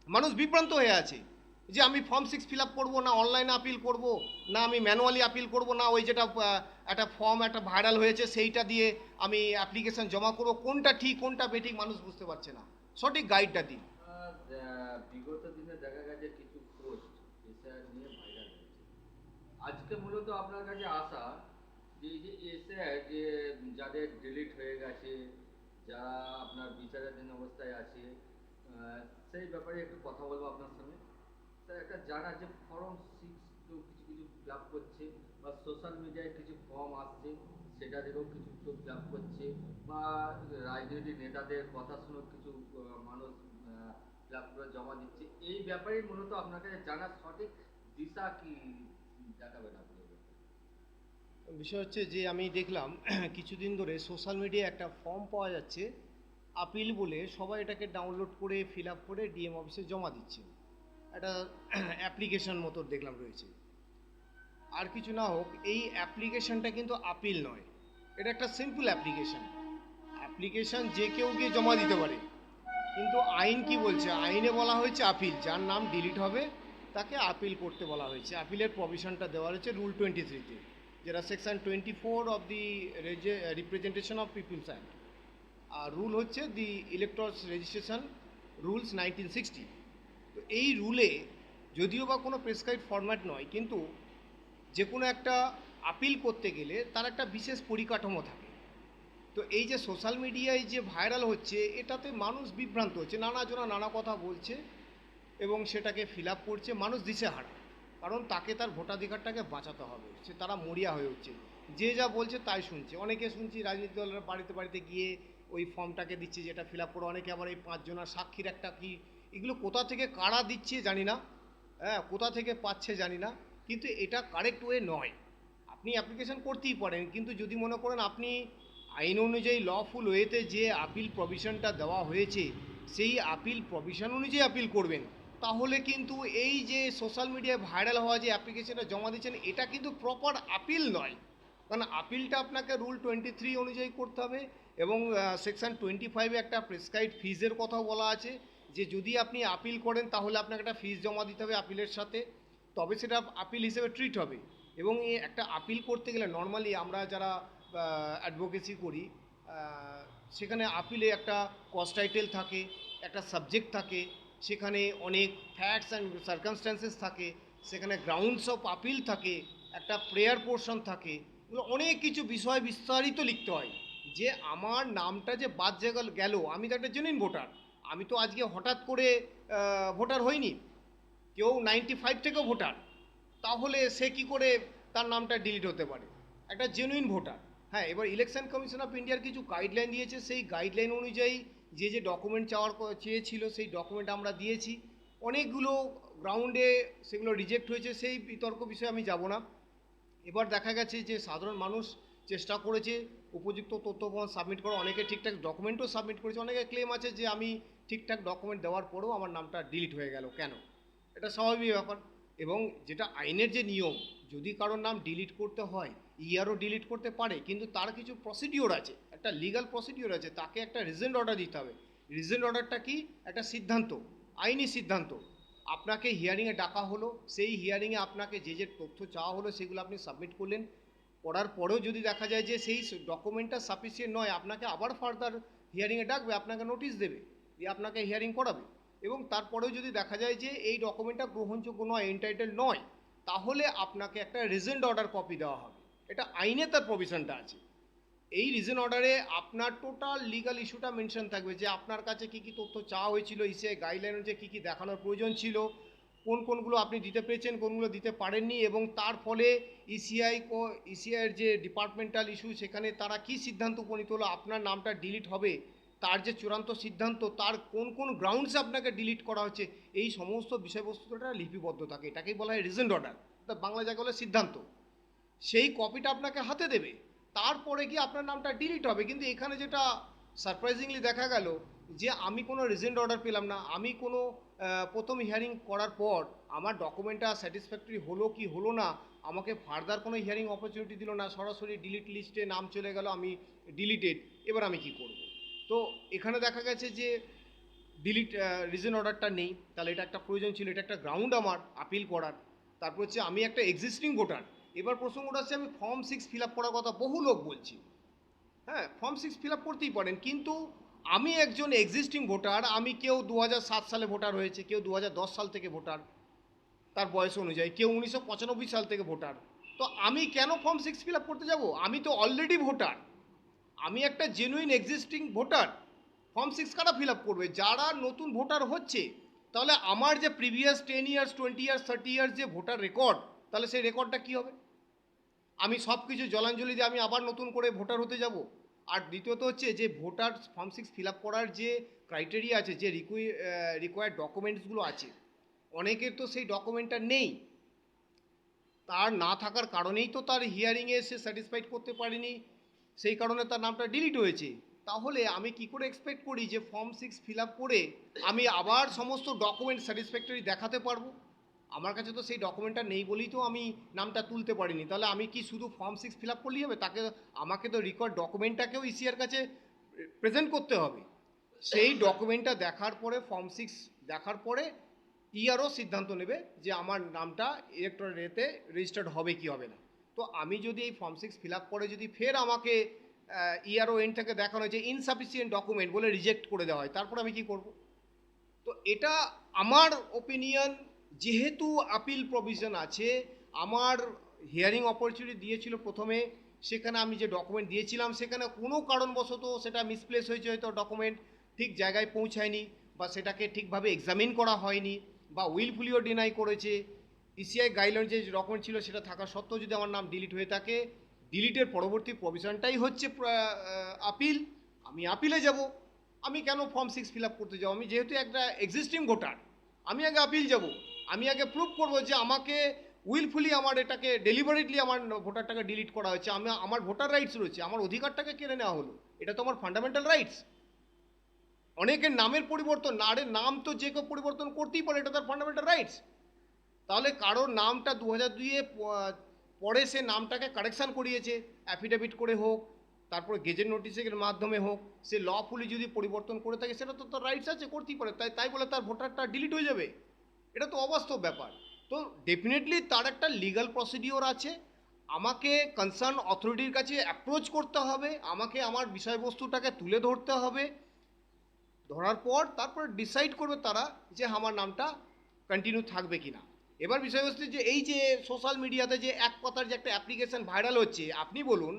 মানুষ বিভ্রান্ত হয়ে আছে যে আমি ফর্ম 6 ফিল আপ করবো, না অনলাইনে আপিল করব, না আমি ম্যানুয়ালি আপিল করব, না ওই যেটা একটা ফর্ম একটা ভাইরাল হয়েছে সেইটা দিয়ে আমি অ্যাপ্লিকেশন জমা করব। কোনটা ঠিক কোনটা বেঠিক মানুষ বুঝতে পারছে না। সঠিক গাইডটা দিন। বিগত দিনে দেখা গেছে কিছু পোস্ট এসআর নিয়ে ভাইরাল হয়েছে। আজকে মূলত আপনার কাছে আসা যে এই যে এসআর যে যাদের ডিলিট হয়ে গেছে, যারা আপনার বিচারাধীন অবস্থায় আছে, আহ, সেই ব্যাপারে একটু কথা বলবো আপনার সঙ্গে। স্যার, একটা জানা যে ফর্ম 6 কেউ কিছু কিছু ফিল আপ করছে, বা সোশ্যাল মিডিয়ায় কিছু ফর্ম আসছে সেটা থেকেও কিছু কেউ ফিল আপ করছে, বা রাজনৈতিক নেতাদের কথা শুনে কিছু মানুষ ফিল আপ করে জমা দিচ্ছে। এই ব্যাপারে মূলত আপনার কাছে জানার সঠিক দিশা কি দেখাবেন আপনি? বিষয় হচ্ছে যে আমি দেখলাম কিছুদিন ধরে সোশ্যাল মিডিয়ায় একটা ফর্ম পাওয়া যাচ্ছে আপিল বলে, সবাই এটাকে ডাউনলোড করে ফিল আপ করে ডিএম অফিসে জমা দিচ্ছে। একটা অ্যাপ্লিকেশন মতো দেখলাম রয়েছে। আর কিছু না হোক, এই অ্যাপ্লিকেশনটা কিন্তু আপিল নয়, এটা একটা সিম্পল অ্যাপ্লিকেশন। অ্যাপ্লিকেশন যে কেউ গিয়ে জমা দিতে পারে, কিন্তু আইন কি বলছে? আইনে বলা হয়েছে আপিল, যার নাম ডিলিট হবে তাকে আপিল করতে বলা হয়েছে। আপিলের প্রভিশনটা দেওয়া হয়েছে রুল 23-তে, যেটা section 24 of the representation of peoples act. আর রুল হচ্ছে দি ইলেকট্রস রেজিস্ট্রেশন রুলস 1960। তো এই রুলে যদিও বা কোনো প্রেসক্রাইব ফরম্যাট নয়, কিন্তু যে কোনো একটা আপিল করতে গেলে তার একটা বিশেষ পরিকাঠামো থাকে। তো এই যে সোশ্যাল মিডিয়ায় যে ভাইরাল হচ্ছে, এটাতে মানুষ বিভ্রান্ত হচ্ছে, নানা জনা নানা কথা বলছে এবং সেটাকে ফিল আপ করছে। মানুষ দিশেহারা, কারণ তাকে তার ভোটাধিকারটাকে বাঁচাতে হবে, সে তারা মরিয়া হয়ে উঠছে, যে যা বলছে তাই শুনছে। অনেকে শুনছি রাজনীতি দলের বাড়িতে বাড়িতে গিয়ে ওই ফর্মটাকে দিচ্ছে যেটা ফিল আপ করে। অনেকে আবার এই 5 জনের সাক্ষীর একটা কি, এগুলো কোথা থেকে কারা দিচ্ছে জানি না, হ্যাঁ কোথা থেকে পাচ্ছে জানি না, কিন্তু এটা কারেক্ট ওয়ে নয়। আপনি অ্যাপ্লিকেশন করতেই পারেন, কিন্তু যদি মনে করেন আপনি আইন অনুযায়ী লফুল ওয়েতে যে আপিল প্রভিশনটা দেওয়া হয়েছে সেই আপিল প্রভিশন অনুযায়ী আপিল করবেন, তাহলে কিন্তু এই যে সোশ্যাল মিডিয়ায় ভাইরাল হওয়া যে অ্যাপ্লিকেশনটা জমা দিচ্ছেন এটা কিন্তু প্রপার আপিল নয়। কারণ আপিলটা আপনাকে রুল 23 অনুযায়ী করতে হবে, এবং সেকশন 25-এ একটা প্রেসক্রাইবড ফিজের কথাও বলা আছে, যে যদি আপনি আপিল করেন তাহলে আপনাকে একটা ফিজ জমা দিতে হবে আপিলের সাথে, তবে সেটা আপিল হিসেবে ট্রিট হবে। এবং এই একটা আপিল করতে গেলে নর্মালি আমরা যারা অ্যাডভোকেসি করি, সেখানে আপিলে একটা কজ টাইটেল থাকে, একটা সাবজেক্ট থাকে, সেখানে অনেক ফ্যাক্টস অ্যান্ড সার্কামস্ট্যান্সেস থাকে, সেখানে গ্রাউন্ডস অফ আপিল থাকে, একটা প্রেয়ার পোর্শন থাকে, এগুলো অনেক কিছু বিষয় বিস্তারিত লিখতে হয়। যে আমার নামটা যে বাদ যে গেল, আমি তো একটা জেনুইন ভোটার, আমি তো আজকে হঠাৎ করে ভোটার হইনি, কেউ 95 থেকেও ভোটার, তাহলে সে কি করে তার নামটা ডিলিট হতে পারে? একটা জেনুইন ভোটার। হ্যাঁ, এবার ইলেকশন কমিশন অফ ইন্ডিয়ার কিছু গাইডলাইন দিয়েছে, সেই গাইডলাইন অনুযায়ী যে যে ডকুমেন্ট চেয়েছিল সেই ডকুমেন্ট আমরা দিয়েছি। অনেকগুলো গ্রাউন্ডে সেগুলো রিজেক্ট হয়েছে, সেই বিতর্ক বিষয়ে আমি যাব না। এবার দেখা গেছে যে সাধারণ মানুষ চেষ্টা করেছে উপযুক্ত তথ্য প্রমাণ সাবমিট করা, অনেকে ঠিকঠাক ডকুমেন্টও সাবমিট করেছে, অনেকে ক্লেম আছে যে আমি ঠিকঠাক ডকুমেন্ট দেওয়ার পরেও আমার নামটা ডিলিট হয়ে গেল কেন। এটা স্বাভাবিক ব্যাপার। এবং যেটা আইনের যে নিয়ম, যদি কারোর নাম ডিলিট করতে হয়, ইয়ারও ডিলিট করতে পারে, কিন্তু তার কিছু প্রসিডিওর আছে, একটা লিগাল প্রসিডিওর আছে, তাকে একটা রিজেন্ট অর্ডার দিতে হবে। রিজেন্ট অর্ডারটা কি? একটা সিদ্ধান্ত, আইনি সিদ্ধান্ত। আপনাকে হিয়ারিংয়ে ডাকা হলো, সেই হিয়ারিংয়ে আপনাকে যে যে তথ্য চাওয়া হলো সেগুলো আপনি সাবমিট করলেন, করার পরেও যদি দেখা যায় যে সেই ডকুমেন্টটা সাফিসিয়েন্ট নয়, আপনাকে আবার ফার্দার হিয়ারিংয়ে ডাকবে, আপনাকে নোটিশ দেবে, দিয়ে আপনাকে হিয়ারিং করাবে। এবং তারপরেও যদি দেখা যায় যে এই ডকুমেন্টটা গ্রহণযোগ্য নয়, এন্টাইটেল নয়, তাহলে আপনাকে একটা রিজেন্ট অর্ডার কপি দেওয়া হবে। এটা আইনে তার প্রভিশনটা আছে। এই রিজন অর্ডারে আপনার টোটাল লিগাল ইস্যুটা মেনশন থাকবে, যে আপনার কাছে কী কী তথ্য চাওয়া হয়েছিল, ইসিআই গাইডলাইন অনুযায়ী কী কী দেখানোর প্রয়োজন ছিল, কোন কোনগুলো আপনি দিতে পেরেছেন, কোনগুলো দিতে পারেননি, এবং তার ফলে ইসিআইয়ের যে ডিপার্টমেন্টাল ইস্যু সেখানে তারা কী সিদ্ধান্ত উপনীত হলো, আপনার নামটা ডিলিট হবে তার যে চূড়ান্ত সিদ্ধান্ত, তার কোন কোন গ্রাউন্ডসে আপনাকে ডিলিট করা হচ্ছে, এই সমস্ত বিষয়বস্তুটা লিপিবদ্ধ থাকে। এটাকেই বলা হয় রিজেন্ট অর্ডার, বাংলা যাকে বলে সিদ্ধান্ত। সেই কপিটা আপনাকে হাতে দেবে, তারপরে গিয়ে আপনার নামটা ডিলিট হবে। কিন্তু এখানে যেটা সারপ্রাইজিংলি দেখা গেল, যে আমি কোনো রিজেন্ট অর্ডার পেলাম না, আমি কোনো প্রথম হিয়ারিং করার পর আমার ডকুমেন্টটা স্যাটিসফ্যাক্টরি হলো কি হলো না, আমাকে ফার্দার কোনো হিয়ারিং অপরচুনিটি দিল না, সরাসরি ডিলিট লিস্টে নাম চলে গেল, আমি ডিলিটেড। এবার আমি কি করব? তো এখানে দেখা গেছে যে ডিলিট রিজন অর্ডারটা নেই, তাহলে এটা একটা প্রয়োজন ছিল, এটা একটা গ্রাউন্ড আমার আপিল করার। তারপর হচ্ছে আমি একটা এক্সিস্টিং ভোটার। এবার প্রসঙ্গটা হচ্ছে আমি ফর্ম 6 ফিল আপ করার কথা বহু লোক বলছি। হ্যাঁ, ফর্ম 6 ফিল আপ করতেই পারেন, কিন্তু আমি একজন এক্সিস্টিং ভোটার। আমি কেউ 2007 সালে ভোটার হয়েছে, কেউ 2010 সাল থেকে ভোটার, তার বয়স অনুযায়ী, কেউ 1995 সাল থেকে ভোটার। তো আমি কেন ফর্ম 6 ফিল আপ করতে যাব? আমি তো অলরেডি ভোটার, আমি একটা জেনুইন এক্সিস্টিং ভোটার। ফর্ম 6 কারা ফিল আপ করবে? যারা নতুন ভোটার হচ্ছে। তাহলে আমার যে প্রিভিয়াস 10 ইয়ার্স, 20 ইয়ার্স, 30 ইয়ার্স যে ভোটার রেকর্ড, তাহলে সেই রেকর্ডটা কী হবে? আমি সব কিছু জলাঞ্জলি দিয়ে আমি আবার নতুন করে ভোটার হতে যাব? আর দ্বিতীয়ত হচ্ছে যে ভোটার ফর্ম 6 ফিল আপ করার যে ক্রাইটেরিয়া আছে, যে রিকোয়ার্ড ডকুমেন্টসগুলো আছে, অনেকের তো সেই ডকুমেন্টটা নেই। তার না থাকার কারণেই তো তার হিয়ারিংয়ে সে স্যাটিসফাইড করতে পারেনি, সেই কারণে তার নামটা ডিলিট হয়েছে। তাহলে আমি কি করে এক্সপেক্ট করি যে ফর্ম 6 ফিল আপ করে আমি আবার সমস্ত ডকুমেন্ট স্যাটিসফ্যাক্টরি দেখাতে পারবো? আমার কাছে তো সেই ডকুমেন্টটা নেই বলেই তো আমি নামটা তুলতে পারিনি। তাহলে আমি কি শুধু ফর্ম 6 ফিল আপ করলেই হবে? আমাকে তো রিকোয়ার্ড ডকুমেন্টটাকেও ইসিআর কাছে প্রেজেন্ট করতে হবে। সেই ডকুমেন্টটা দেখার পরে, ফর্ম 6 দেখার পরে ইআরও সিদ্ধান্ত নেবে যে আমার নামটা ইলেকট্রাল এতে রেজিস্টার্ড হবে কি হবে না। তো আমি যদি এই ফর্ম 6 ফিল আপ করে যদি ফের আমাকে ইআরও এন্ড থেকে দেখানো হয় যে ইনসাফিসিয়েন্ট ডকুমেন্ট বলে রিজেক্ট করে দেওয়া হয়, তারপর আমি কি করব? তো এটা আমার ওপিনিয়ন। যেহেতু আপিল প্রভিশন আছে, আমার হিয়ারিং অপরচুনিটি দিয়েছিল প্রথমে, সেখানে আমি যে ডকুমেন্ট দিয়েছিলাম সেখানে কোনো কারণবশত সেটা মিসপ্লেস হয়েছে, হয়তো ডকুমেন্ট ঠিক জায়গায় পৌঁছায়নি, বা সেটাকে ঠিকভাবে এক্সামিন করা হয়নি, বা উইলফুলিও ডিনাই করেছে। ইসিআই গাইডলাইন যে ডকুমেন্ট ছিল সেটা থাকা সত্ত্বেও যদি আমার নাম ডিলিট হয়ে থাকে, ডিলিটের পরবর্তী প্রভিশনটাই হচ্ছে আপিল। আমি আপিলে যাব। আমি কেন ফর্ম 6 ফিল আপ করতে যাব? আমি যেহেতু একটা এক্সিস্টিং ভোটার, আমি আগে আপিল যাব। আমি আগে প্রুভ করবো যে আমাকে উইলফুলি আমার এটাকে ডেলিভারেটলি আমার ভোটারটাকে ডিলিট করা হয়েছে। আমার ভোটার রাইটস রয়েছে, আমার অধিকারটাকে কেড়ে নেওয়া হলো। এটা তো আমার ফান্ডামেন্টাল রাইটস। অনেকের নামের পরিবর্তন, আরে নাম তো যে কেউ পরিবর্তন করতেই পারে, এটা তার ফান্ডামেন্টাল রাইটস। তাহলে কারোর নামটা 2002-এ পরে সে নামটাকে কারেকশান করিয়েছে, অ্যাফিডেভিট করে হোক, তারপরে গেজেট নোটিসের মাধ্যমে হোক, সে লফুলি যদি পরিবর্তন করে থাকে, সেটা তো তার রাইটস আছে, করতেই পারে। তাই বলে তার ভোটারটা ডিলিট হয়ে যাবে? এটা তো অবাস্তব ব্যাপার। তো ডেফিনেটলি তার একটা লিগ্যাল প্রসিডিওর আছে। আমাকে কনসার্ন অথরিটির কাছে অ্যাপ্রোচ করতে হবে, আমাকে আমার বিষয়বস্তুটাকে তুলে ধরতে হবে, ধরার পর তারপর ডিসাইড করবে তারা যে আমার নামটা কন্টিনিউ থাকবে কি না। এবার বিষয়বস্তু যে এই যে সোশ্যাল মিডিয়াতে যে এক কথার যে একটা অ্যাপ্লিকেশন ভাইরাল হচ্ছে, আপনি বলুন,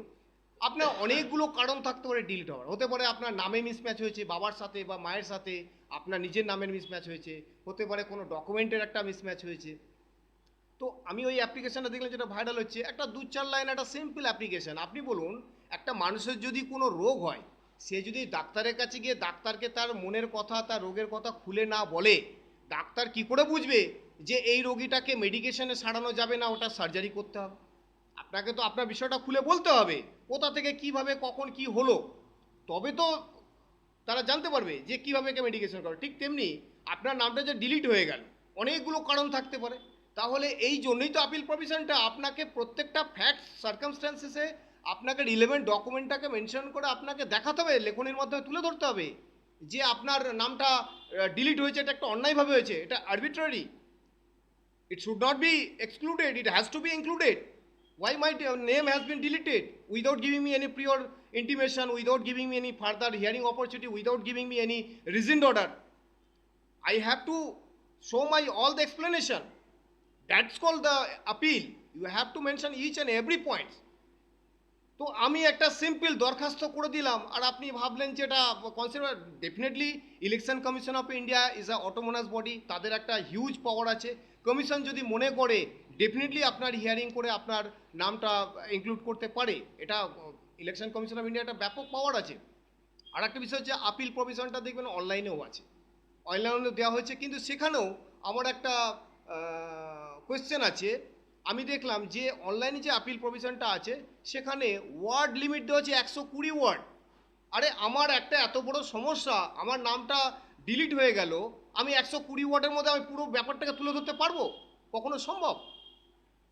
আপনার অনেকগুলো কারণ থাকতে পারে ডিলিট হওয়ার। হতে পারে আপনার নামে মিসম্যাচ হয়েছে, বাবার সাথে বা মায়ের সাথে আপনার নিজের নামের মিসম্যাচ হয়েছে, হতে পারে কোনো ডকুমেন্টের একটা মিসম্যাচ হয়েছে। তো আমি ওই অ্যাপ্লিকেশনটা দেখলাম যেটা ভাইরাল হচ্ছে, একটা 2-4 লাইন একটা সিম্পল অ্যাপ্লিকেশন। আপনি বলুন, একটা মানুষের যদি কোনো রোগ হয়, সে যদি ডাক্তারের কাছে গিয়ে ডাক্তারকে তার মনের কথা, তার রোগের কথা খুলে না বলে, ডাক্তার কি করে বুঝবে যে এই রোগীটাকে মেডিকেশনে সারানো যাবে না, ওটা সার্জারি করতে হবে? আপনাকে তো আপনার বিষয়টা খুলে বলতে হবে, কোথা থেকে কিভাবে কখন কি হলো, তবে তো তারা জানতে পারবে যে কীভাবে একে মেডিকেশন করে। ঠিক তেমনি আপনার নামটা যে ডিলিট হয়ে গেল, অনেকগুলো কারণ থাকতে পারে। তাহলে এই জন্যই তো আপিল প্রভিশনটা, আপনাকে প্রত্যেকটা ফ্যাক্টস সার্কামস্ট্যান্সেসে আপনাকে রিলেভেন্ট ডকুমেন্টটাকে মেনশন করে আপনাকে দেখাতে হবে, লেখনির মাধ্যমে তুলে ধরতে হবে যে আপনার নামটা ডিলিট হয়েছে, এটা একটা অন্যায়ভাবে হয়েছে, এটা arbitrary. It should not be excluded, it has to be included. Why my name has been deleted without giving me any prior intimation, without giving me any further hearing opportunity, without giving me any reasoned order? I have to show my all the explanation. That's called the appeal. You have to mention each and every point. তো আমি একটা simple দরখাস্ত করে দিলাম, আর আপনি ভাবলেন যে এটা consider. Definitely election commission of India is a autonomous body, তাদের একটা হিউজ পাওয়ার আছে। কমিশন যদি মনে করে, ডেফিনেটলি আপনার হিয়ারিং করে আপনার নামটা ইনক্লুড করতে পারে। এটা ইলেকশন কমিশন অফ ইন্ডিয়া একটা ব্যাপক পাওয়ার আছে। আর একটা বিষয় হচ্ছে আপিল প্রভিশনটা দেখবেন অনলাইনেও আছে, অনলাইনেও দেওয়া হয়েছে, কিন্তু সেখানেও আমার একটা কোয়েশ্চেন আছে। আমি দেখলাম যে অনলাইনে যে আপিল প্রভিশনটা আছে সেখানে ওয়ার্ড লিমিট দেওয়া আছে 120 ওয়ার্ড। আরে আমার একটা এত বড় সমস্যা, আমার নামটা ডিলিট হয়ে গেল, আমি 120 ওয়ার্ডের মধ্যে আমি পুরো ব্যাপারটাকে তুলে ধরতে পারবো? কখনো সম্ভব?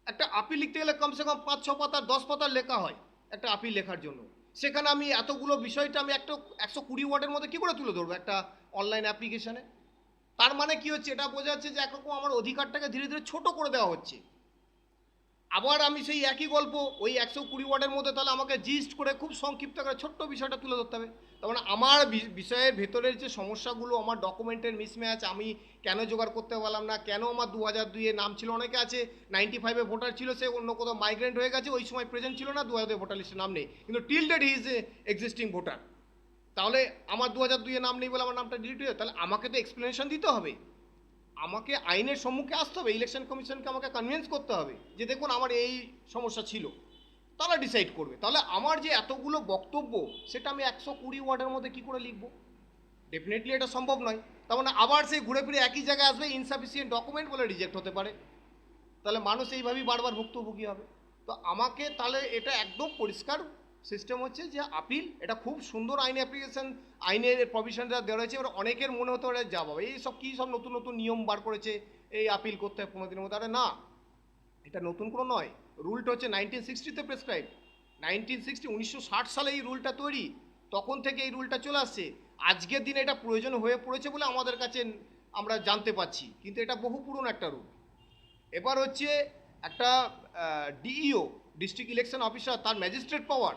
একটা আপিল লিখতে গেলে কমসে কম 5-6 পাতার 10 পাতার লেখা হয় একটা আপিল লেখার জন্য। সেখানে আমি এতগুলো বিষয়টা আমি একটা 120 ওয়ার্ডের মধ্যে কী করে তুলে ধরবো একটা অনলাইন অ্যাপ্লিকেশানে। তার মানে কি হচ্ছে, এটা বোঝা যাচ্ছে যে একরকম আমার অধিকারটাকে ধীরে ধীরে ছোট করে দেওয়া হচ্ছে। আবার আমি সেই একই গল্প ওই 120 ওয়ার্ডের মধ্যে তাহলে আমাকে জিস্ট করে খুব সংক্ষিপ্ত করে ছোট্ট বিষয়টা তুলে ধরতে হবে। তার মানে আমার বিষয়ের ভেতরের যে সমস্যাগুলো, আমার ডকুমেন্টের মিসম্যাচ, আমি কেন জোগাড় করতে পারলাম না, কেন আমার 2002-এ নাম ছিল, অনেকে আছে 95-এ ভোটার ছিল, সে অন্য কোথাও মাইগ্রেন্ট হয়ে গেছে, ওই সময় প্রেজেন্ট ছিল না, 2002 ভোটার লিস্টে নাম নেই, কিন্তু till date he is existing voter. তাহলে আমার 2002-এ নাম নেই বলে আমার নামটা ডিলিট হয়ে, তাহলে আমাকে তো এক্সপ্লেনেশন দিতে হবে, আমাকে আইনের সম্মুখে আসতে হবে, ইলেকশন কমিশনকে আমাকে কনভিন্স করতে হবে যে দেখুন আমার এই সমস্যা ছিল, তারা ডিসাইড করবে। তাহলে আমার যে এতগুলো বক্তব্য সেটা আমি 120 ওয়ার্ডের মধ্যে কী করে লিখবো? ডেফিনেটলি এটা সম্ভব নয়। তার মানে আবার সেই ঘুরে ফিরে একই জায়গায় আসবে, ইনসাফিসিয়েন্ট ডকুমেন্ট বলে রিজেক্ট হতে পারে, তাহলে মানুষ এইভাবেই বারবার ভুক্তভোগী হবে। তো আমাকে তাহলে এটা একদম পরিষ্কার সিস্টেম হচ্ছে যে আপিল, এটা খুব সুন্দর আইন অ্যাপ্লিকেশন, আইনের প্রভিশনটা দেওয়া রয়েছে। এবার অনেকের মনে হতে পারে যা বাবা এই সব কী সব নতুন নতুন নিয়ম বার করেছে, এই আপিল করতে হয় 15 দিনের মধ্যে। আরে না, এটা নতুন কোনো নয়, রুলটা হচ্ছে 1960-তে প্রেসক্রাইব। 1960 সালে এই রুলটা তৈরি, তখন থেকে এই রুলটা চলে আসছে। আজকের দিনে এটা প্রয়োজন হয়ে পড়েছে বলে আমাদের কাছে আমরা জানতে পাচ্ছি, কিন্তু এটা বহু পুরনো একটা রুল। এবার হচ্ছে একটা ডিইও, ডিস্ট্রিক্ট ইলেকশন অফিসার, তার ম্যাজিস্ট্রেট পাওয়ার,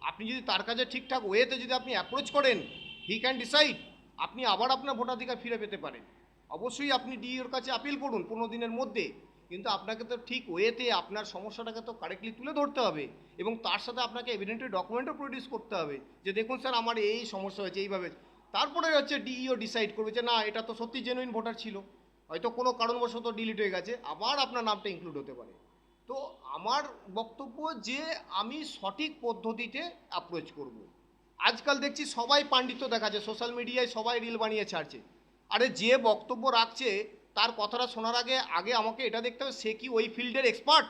আপনি যদি তার কাছে ঠিকঠাক ওয়েতে যদি আপনি অ্যাপ্রোচ করেন, হি ক্যান ডিসাইড, আপনি আবার আপনার ভোটাধিকার ফিরে পেতে পারেন। অবশ্যই আপনি ডিইওর কাছে আপিল করুন 15 দিনের মধ্যে, কিন্তু আপনাকে তো ঠিক ওয়েতে আপনার সমস্যাটাকে তো কারেক্টলি তুলে ধরতে হবে, এবং তার সাথে আপনাকে এভিডেন্টারি ডকুমেন্টও প্রডিউস করতে হবে যে দেখুন স্যার আমার এই সমস্যা হয়েছে এইভাবে। তারপরে হচ্ছে ডিইও ডিসাইড করবে যে না এটা তো সত্যি জেনুইন ভোটার ছিল, হয়তো কোনো কারণবশত ডিলিট হয়ে গেছে, আবার আপনার নামটা ইনক্লুড হতে পারে। তো আমার বক্তব্য যে আমি সঠিক পদ্ধতিতে অ্যাপ্রোচ করব। আজকাল দেখছি সবাই পাণ্ডিত্য দেখাচ্ছে, সোশ্যাল মিডিয়ায় সবাই রিল বানিয়ে ছাড়ছে। আরে যে বক্তব্য রাখছে তার কথাটা শোনার আগে আগে আমাকে এটা দেখতে হবে সে কি ওই ফিল্ডের এক্সপার্ট।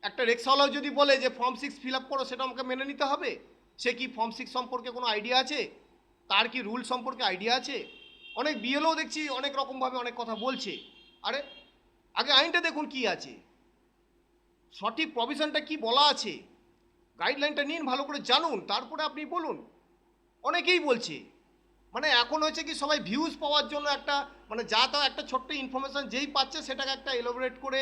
একটা রিক্সাওয়ালাও যদি বলে যে ফর্ম 6 ফিল আপ করো, সেটা আমাকে মেনে নিতে হবে। সে কি ফর্ম 6 সম্পর্কে কোনো আইডিয়া আছে, তার কি রুল সম্পর্কে আইডিয়া আছে? অনেক বিএলও দেখছি অনেক রকমভাবে অনেক কথা বলছে। আরে আগে আইনটা দেখুন কি আছে, সঠিক প্রভিশনটা কি বলা আছে, গাইডলাইনটা নিন, ভালো করে জানুন, তারপরে আপনি বলুন। অনেকেই বলছে, মানে এখন হয়েছে কি সবাই ভিউজ পাওয়ার জন্য একটা মানে যা তা একটা ছোট্ট ইনফরমেশন যেই পাচ্ছে সেটাকে একটা এলোবরেট করে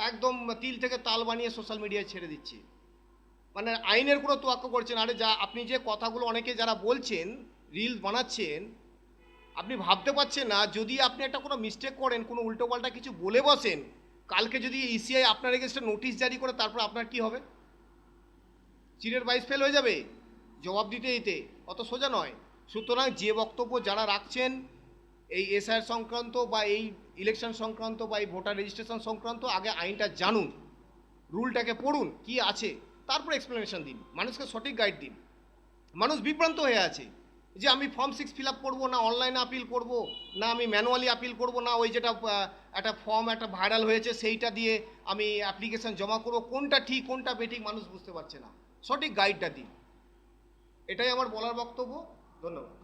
একদম তিল থেকে তাল বানিয়ে সোশ্যাল মিডিয়ায় ছেড়ে দিচ্ছে, মানে আইনের কোনো তোয়াক্কা করছেন। আরে যা আপনি যে কথাগুলো অনেকে যারা বলছেন, রিলস বানাচ্ছেন, আপনি ভাবতে পারছেন না যদি আপনি একটা কোনো মিস্টেক করেন, কোনো উল্টোপাল্টা কিছু বলে বসেন, কালকে যদি ইসিআই আপনার এগেনস্টে নোটিশ জারি করে, তারপর আপনার কি হবে? চিরের বাইস ফেল হয়ে যাবে জবাব দিতে দিতে, অত সোজা নয়। সুতরাং যে বক্তব্য যারা রাখছেন এই এসআইআর সংক্রান্ত বা এই ইলেকশন সংক্রান্ত বা এই ভোটার রেজিস্ট্রেশন সংক্রান্ত, আগে আইনটা জানুন, রুলটাকে পড়ুন কি আছে, তারপর এক্সপ্লেনেশন দিন, মানুষকে সঠিক গাইড দিন। মানুষ বিভ্রান্ত হয়ে আছে যে আমি ফর্ম 6 ফিল আপ করবো না অনলাইনে আপিল করব, না আমি ম্যানুয়ালি আপিল করব, না ওই যেটা একটা ফর্ম একটা ভাইরাল হয়েছে সেইটা দিয়ে আমি অ্যাপ্লিকেশন জমা করবো, কোনটা ঠিক কোনটা বেঠিক মানুষ বুঝতে পারছে না। সঠিক গাইডটা দিন, এটাই আমার বলার বক্তব্য। ধন্যবাদ।